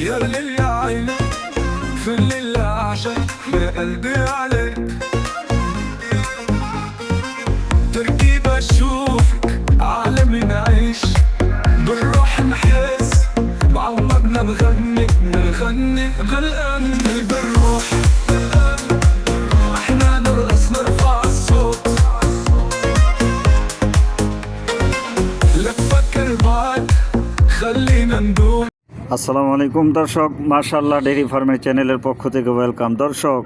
يا ليل يا عين في الليل أعشق يا قلبي عليك، تركي بشوفك عالمي نعيش بالروح نحس بعمرنا بغني غلقان بالروح، احنا نرقص نرفع الصوت لا تفكر بعد خلينا ندوم। আসসালামু আলাইকুম দর্শক, মাশাআল্লাহ ডেইরি ফার্মের চ্যানেলের পক্ষ থেকে ওয়েলকাম। দর্শক,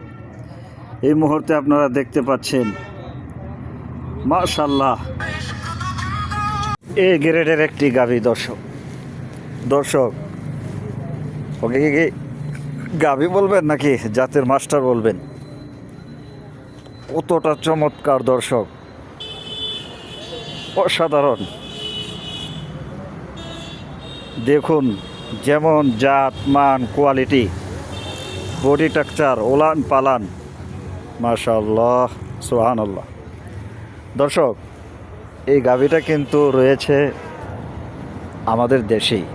এই মুহূর্তে আপনারা দেখতে পাচ্ছেন মাশাআল্লাহ এ গ্রেডের একটি গাভী। দর্শক ওকে কি গাভী বলবেন নাকি জাতের মাস্টার বলবেন, কতটা চমৎকার দর্শক, অসাধারণ। দেখুন যেমন জাত মান কোয়ালিটি, বডি স্ট্রাকচার, ওলান পালান, মাশাআল্লাহ সুবহানাল্লাহ। দর্শক, এই গাভীটা কিন্তু রয়েছে আমাদের দেশেই।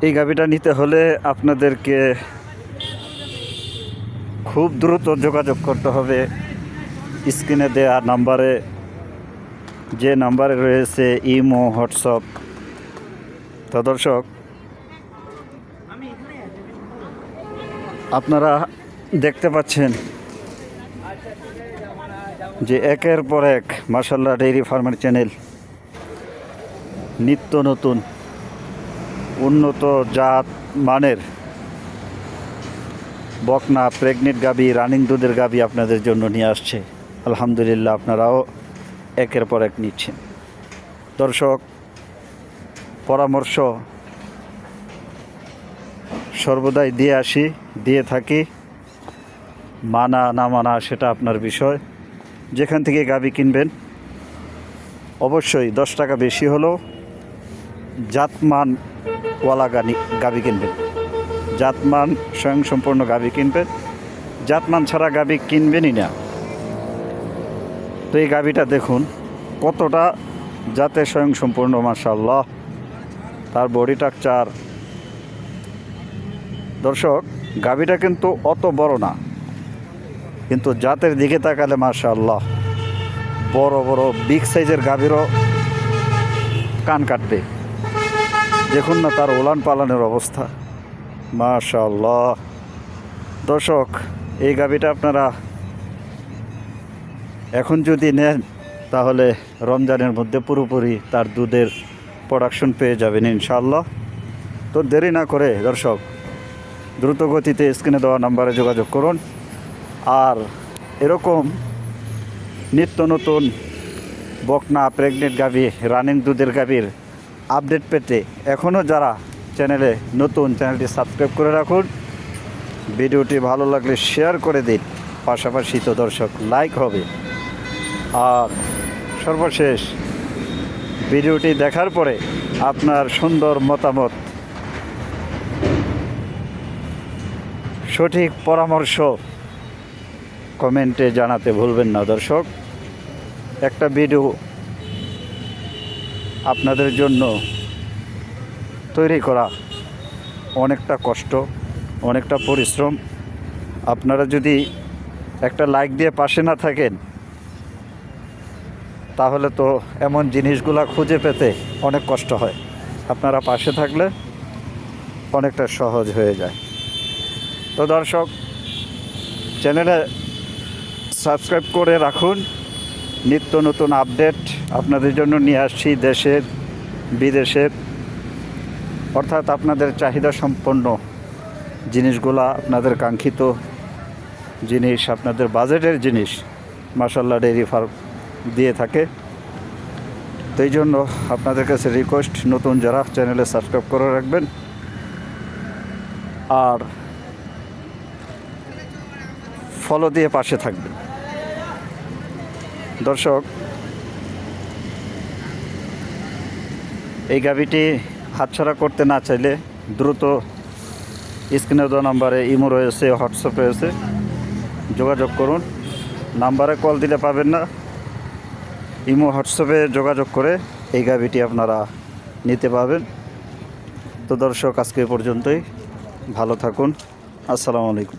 এই গাভীটা নিতে হলে আপনাদেরকে খুব দ্রুত যোগাযোগ করতে হবে স্ক্রিনে দেওয়া নাম্বারে, যে নাম্বারে রয়েছে ইমো, হোয়াটসঅ্যাপ। তো দর্শক, আপনারা দেখতে পাচ্ছেন যে একের পর এক মাশাআল্লাহ ডেইরি ফার্মের চ্যানেল নিত্য নতুন উন্নত জাত মানের বকনা, প্রেগনেন্ট গাভী, রানিং দুধের গাভী আপনাদের জন্য নিয়ে আসছে। আলহামদুলিল্লাহ, আপনারাও একের পর এক নিচ্ছেন। দর্শক, পরামর্শ সর্বদাই দিয়ে থাকি, মানা না মানা সেটা আপনার বিষয়। যেখান থেকে গাভী কিনবেন অবশ্যই 10 টাকা বেশি হলেও জাতমানওয়ালা গাভী কিনবেন, জাতমান স্বয়ংসম্পূর্ণ গাভী কিনবেন, জাতমান ছাড়া গাভী কিনবেনই না। তো এই গাভীটা দেখুন কতটা জাতে স্বয়ংসম্পূর্ণ, মাশাআল্লাহ, তার বডি স্ট্রাকচার। দর্শক, গাভীটা কিন্তু অত বড় না, কিন্তু জাতের দিকে তাকালে মাশাআল্লাহ বড় বড় বিগ সাইজের গাভীরও কান কাটবে। দেখুন না তার ওলান পালানের অবস্থা, মাশাআল্লাহ। দর্শক, এই গাভীটা আপনারা এখন যদি নেন তাহলে রমজানের মধ্যে পুরোপুরি তার দুধের প্রোডাকশন পেয়ে যাবেন ইনশাআল্লাহ। তো দেরি না করে দর্শক দ্রুত গতিতে স্ক্রিনে দেওয়া নাম্বারে যোগাযোগ করুন। আর এরকম নিত্য নতুন বকনা, প্রেগনেন্ট গাভী, রানিং দুধের গাভীর আপডেট পেতে এখনও যারা চ্যানেলে নতুন, চ্যানেলটি সাবস্ক্রাইব করে রাখুন। ভিডিওটি ভালো লাগলে শেয়ার করে দিন, পাশাপাশি তো দর্শক লাইক হবে। আর সর্বশেষ ভিডিওটি দেখার পরে আপনার সুন্দর মতামত, সঠিক পরামর্শ কমেন্টে জানাতে ভুলবেন না। দর্শক, একটা ভিডিও আপনাদের জন্য তৈরি করা অনেকটা কষ্ট, অনেকটা পরিশ্রম। আপনারা যদি একটা লাইক দিয়ে পাশে না থাকেন তাহলে তো এমন জিনিসগুলা খুঁজে পেতে অনেক কষ্ট হয়। আপনারা পাশে থাকলে অনেকটা সহজ হয়ে যায়। তো দর্শক, চ্যানেলে সাবস্ক্রাইব করে রাখুন, নিত্য নতুন আপডেট আপনাদের জন্য নিয়ে আসছি, দেশের বিদেশের, অর্থাৎ আপনাদের চাহিদা সম্পন্ন জিনিসগুলা, আপনাদের কাঙ্ক্ষিত জিনিস, আপনাদের বাজেটের জিনিস মাশাআল্লাহ ডেইরি ফার্ম দিয়ে থাকে। তো এই জন্য আপনাদের কাছে রিকোয়েস্ট, নতুন যারা চ্যানেলে সাবস্ক্রাইব করে রাখবেন আর ফলো দিয়ে পাশে থাকবেন। দর্শক, এই গাভীটি হাতছাড়া করতে না চাইলে দ্রুত স্ক্রিনে দেওয়া নাম্বারে ইমো রয়েছে, হোয়াটসঅ্যাপ রয়েছে, যোগাযোগ করুন। নাম্বারে কল দিলে পাবেন না, ইমো হোয়াটসঅ্যাপে যোগাযোগ করে এই গাভীটি আপনারা নিতে পারবেন। তো দর্শক আজকে এ পর্যন্তই, ভালো থাকুন, আসসালামু আলাইকুম।